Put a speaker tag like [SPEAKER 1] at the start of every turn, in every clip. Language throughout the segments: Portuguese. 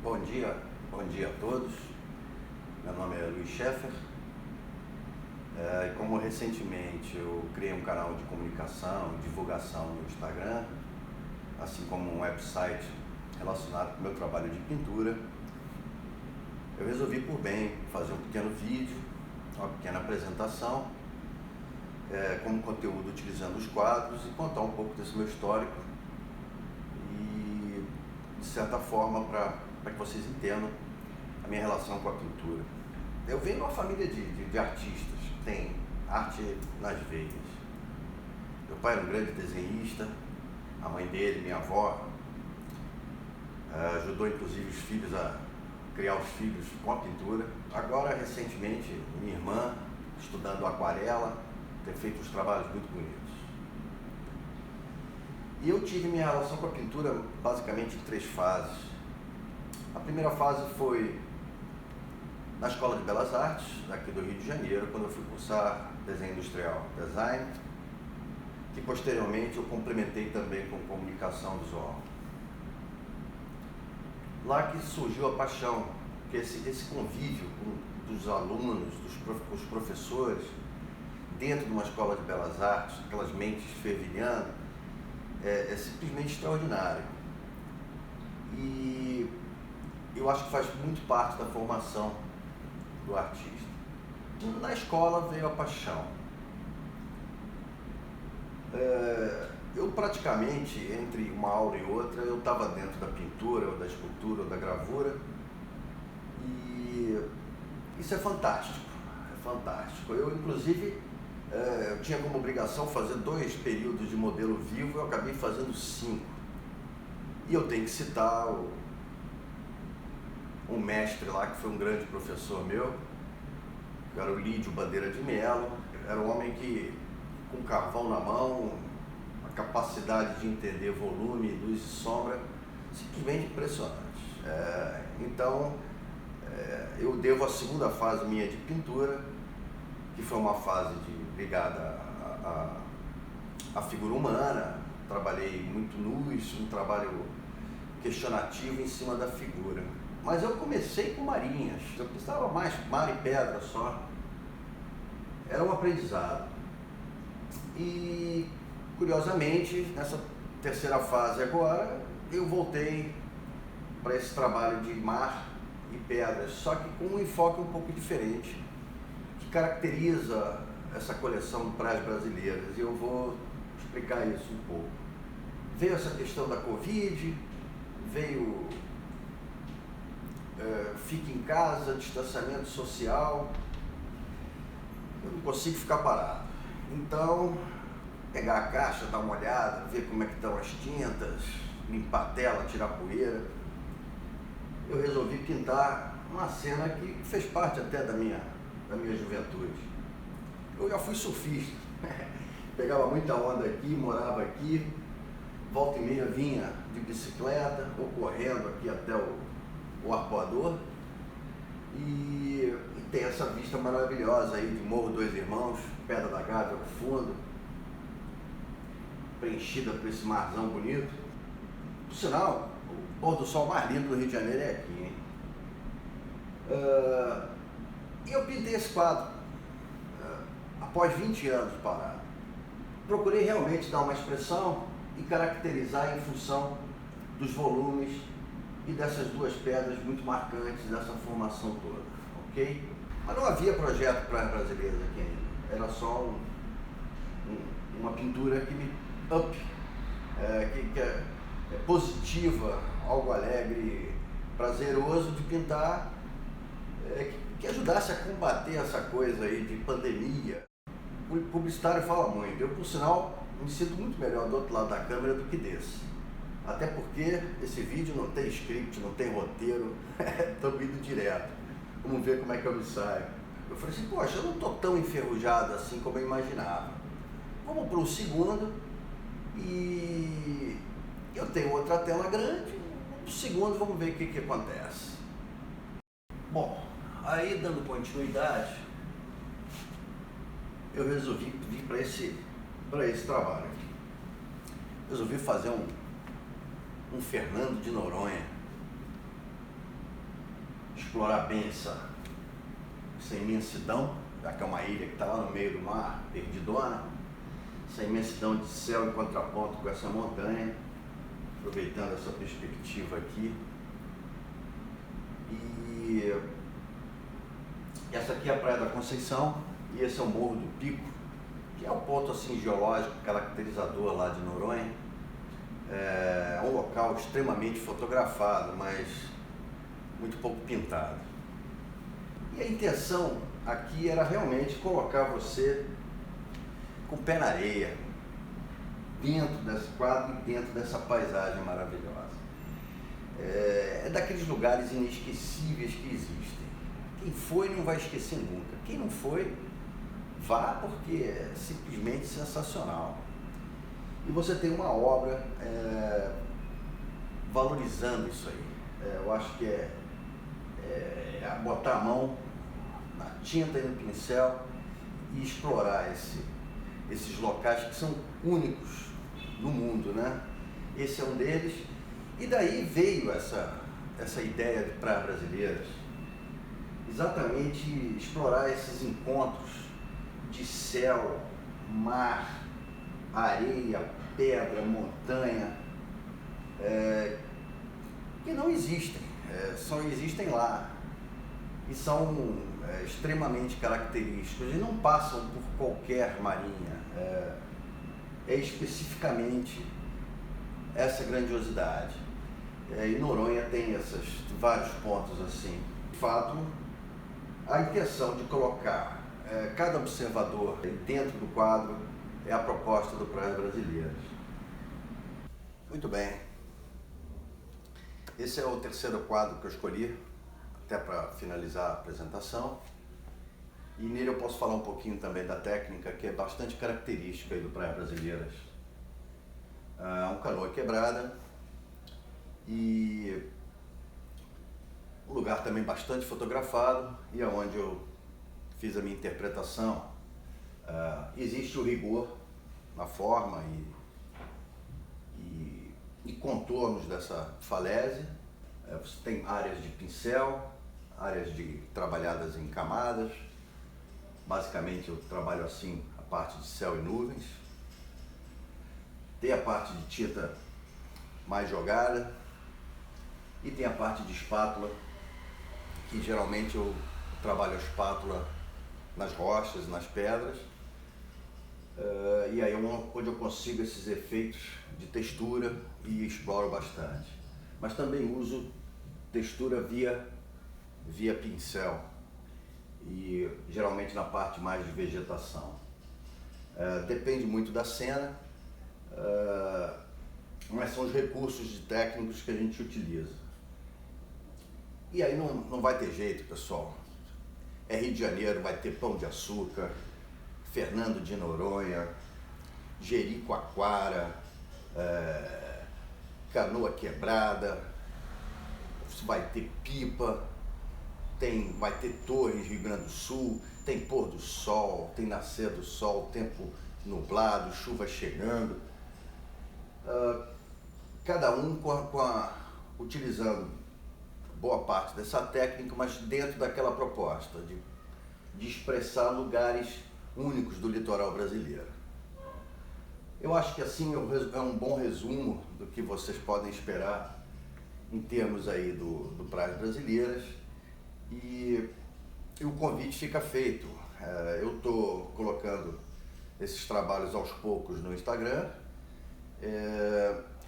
[SPEAKER 1] Bom dia a todos. Meu nome é Luiz Scheffer. Como recentemente eu criei um canal de comunicação e divulgação no Instagram, assim como um website relacionado com o meu trabalho de pintura, eu resolvi por bem fazer um pequeno vídeo, uma pequena apresentação, como conteúdo utilizando os quadros e contar um pouco desse meu histórico e, de certa forma, para que vocês entendam a minha relação com a pintura. Eu venho de uma família de artistas, que tem arte nas veias. Meu pai era um grande desenhista, a mãe dele, minha avó, ajudou inclusive os filhos a criar os filhos com a pintura. Agora, recentemente, minha irmã, estudando aquarela, tem feito uns trabalhos muito bonitos. E eu tive minha relação com a pintura basicamente em 3 fases. A primeira fase foi na Escola de Belas Artes, daqui do Rio de Janeiro, quando eu fui cursar desenho industrial, design, que posteriormente eu complementei também com comunicação visual. Lá que surgiu a paixão, que esse convívio dos alunos, os professores, dentro de uma escola de belas artes, aquelas mentes fervilhando, é simplesmente extraordinário. E eu acho que faz muito parte da formação do artista. Na escola veio a paixão. Eu praticamente, entre uma aula e outra, eu estava dentro da pintura, ou da escultura, ou da gravura, e isso é fantástico, Eu, inclusive, eu tinha como obrigação fazer 2 períodos de modelo vivo, eu acabei fazendo 5. E eu tenho que citar um mestre lá, que foi um grande professor meu, que era o Lídio Bandeira de Mello. Era um homem que, com carvão na mão, a capacidade de entender volume, luz e sombra, simplesmente impressionante. Então, eu devo a segunda fase minha de pintura, que foi uma fase ligada à figura humana. Trabalhei muito luz, um trabalho questionativo em cima da figura. Mas eu comecei com marinhas, eu precisava mais mar e pedra só. Era um aprendizado. E, curiosamente, nessa terceira fase agora, eu voltei para esse trabalho de mar e pedras, só que com um enfoque um pouco diferente, que caracteriza essa coleção de praias brasileiras. E eu vou explicar isso um pouco. Veio essa questão da Covid, veio fique em casa, distanciamento social, eu não consigo ficar parado. Então, pegar a caixa, dar uma olhada, ver como é que estão as tintas, limpar a tela, tirar a poeira. Eu resolvi pintar uma cena que fez parte até da minha juventude. Eu já fui surfista, pegava muita onda aqui, morava aqui, volta e meia vinha de bicicleta ou correndo aqui até o arpoador, e tem essa vista maravilhosa aí de Morro Dois Irmãos, Pedra da Gávea ao fundo, preenchida por esse marzão bonito. Por sinal, o pôr do sol mais lindo do Rio de Janeiro é aqui, hein? E eu pintei esse quadro após 20 anos parado. Procurei realmente dar uma expressão e caracterizar em função dos volumes e dessas 2 pedras muito marcantes dessa formação toda, ok? Mas não havia projeto para as brasileiras aqui ainda, era só uma pintura que me que é positiva, algo alegre, prazeroso de pintar, que ajudasse a combater essa coisa aí de pandemia. O publicitário fala muito, eu, por sinal, me sinto muito melhor do outro lado da câmera do que desse. Até porque esse vídeo não tem script, não tem roteiro, estou indo direto. Vamos ver como é que eu me saio. Eu falei assim, poxa, eu não estou tão enferrujado assim como eu imaginava. Vamos para o segundo, e eu tenho outra tela grande. No segundo, vamos ver o que acontece. Bom, aí dando continuidade, eu resolvi vir para esse trabalho aqui. Resolvi fazer um Fernando de Noronha. explorar bem essa imensidão, já que é uma ilha que está lá no meio do mar, perdidona, essa imensidão de céu em contraponto com essa montanha, aproveitando essa perspectiva aqui. E essa aqui é a Praia da Conceição e esse é o Morro do Pico, que é um ponto assim geológico caracterizador lá de Noronha. É um local extremamente fotografado, mas muito pouco pintado. E a intenção aqui era realmente colocar você com o pé na areia, dentro desse quadro e dentro dessa paisagem maravilhosa. É daqueles lugares inesquecíveis que existem. Quem foi não vai esquecer nunca. Quem não foi, vá, porque é simplesmente sensacional. E você tem uma obra valorizando isso aí. Eu acho que é botar a mão na tinta e no pincel e explorar esses locais que são únicos no mundo, né? Esse é um deles. E daí veio essa ideia de praias brasileiras, exatamente explorar esses encontros de céu, mar, areia, pedra, montanha, que não existem, só existem lá e são extremamente característicos e não passam por qualquer marinha, é especificamente essa grandiosidade. E Noronha tem vários pontos assim. De fato, a intenção de colocar cada observador dentro do quadro é a proposta do Praias Brasileiras. Muito bem. Esse é o terceiro quadro que eu escolhi, até para finalizar a apresentação. E nele eu posso falar um pouquinho também da técnica, que é bastante característica aí do Praias Brasileiras. Um canoa quebrada e um lugar também bastante fotografado e aonde eu fiz a minha interpretação. Existe o rigor na forma e contornos dessa falésia. Você tem áreas de pincel, áreas trabalhadas em camadas. Basicamente eu trabalho assim a parte de céu e nuvens. Tem a parte de tinta mais jogada e tem a parte de espátula, que geralmente eu trabalho a espátula nas rochas, nas pedras, e aí onde eu consigo esses efeitos de textura e exploro bastante. Mas também uso textura via pincel e geralmente na parte mais de vegetação. Depende muito da cena, mas são os recursos técnicos que a gente utiliza. E aí não vai ter jeito, pessoal. É Rio de Janeiro, vai ter Pão de Açúcar, Fernando de Noronha, Jericoacoara, Canoa Quebrada, vai ter Pipa, vai ter Torres, Rio Grande do Sul, tem pôr do sol, tem nascer do sol, tempo nublado, chuva chegando. Cada um utilizando boa parte dessa técnica, mas dentro daquela proposta de expressar lugares únicos do litoral brasileiro. Eu acho que assim é um bom resumo do que vocês podem esperar em termos aí do Praias Brasileiras e o convite fica feito. Eu estou colocando esses trabalhos aos poucos no Instagram.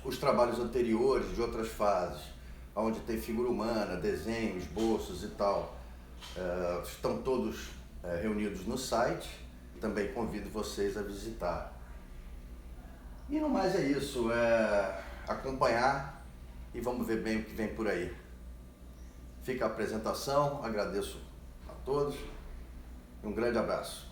[SPEAKER 1] Os trabalhos anteriores de outras fases, onde tem figura humana, desenho, esboços e tal, estão todos reunidos no site. Também convido vocês a visitar. E no mais é isso, acompanhar e vamos ver bem o que vem por aí. Fica a apresentação, agradeço a todos e um grande abraço.